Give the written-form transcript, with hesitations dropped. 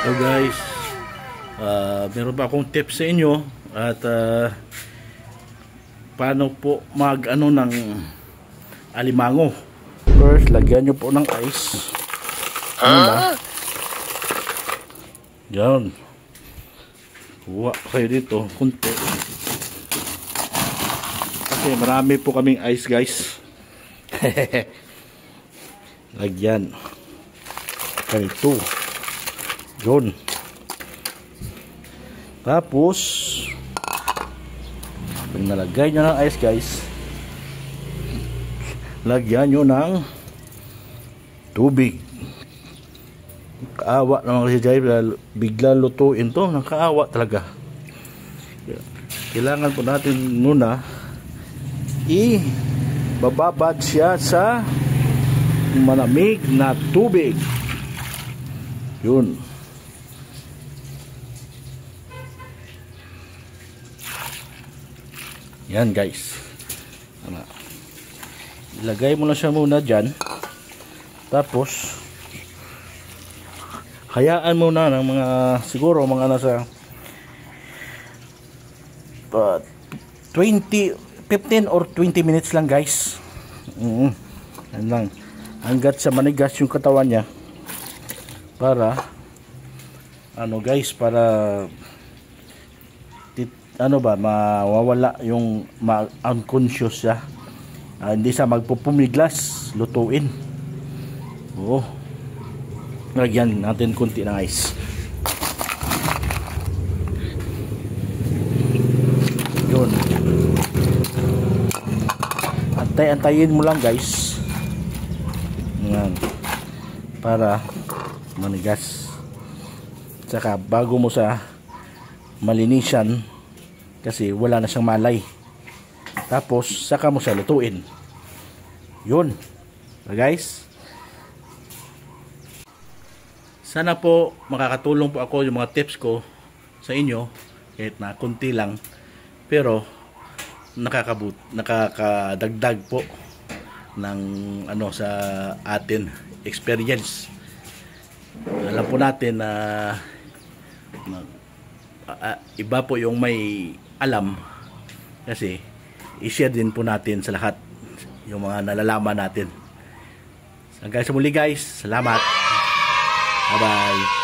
So guys, meron pa akong tips sa inyo at paano po mag ng alimango. First, lagyan nyo po ng ice. Yan. Kuha kayo dito kunti kasi marami po kaming ice guys. Lagyan ganito yun. Tapos pag nalagay nyo ng ice guys, lagyan nyo ng tubig. Kaawa naman kasi dahil bigla lutuin to, nakaawa talaga. Kailangan po natin muna ibababad siya sa malamig na tubig. Yun. Yan guys. Ilagay mo na siya muna dyan. Tapos hayaan mo na ng mga siguro mga nasa 15 or 20 minutes lang guys. Yan lang. Hanggat sa manigas yung katawan niya. Para guys, para mawawala yung unconscious siya. Hindi siya magpupumiglas, lutuin. Oo. Lagyan natin kunti ng ice. Yun. Antayin mo lang guys. Yan. Para manigas. Saka bago mo sa malinisan kasi wala na siyang malay. Tapos saka mo siya lutuin. Yun. Guys. Sana po makakatulong po ako yung mga tips ko sa inyo kahit na kunti lang pero nakakadagdag po ng sa atin experience. Alam po natin na iba po yung may alam kasi i-share din po natin sa lahat yung mga nalalaman natin. So guys, sa muli guys, salamat. Bye bye.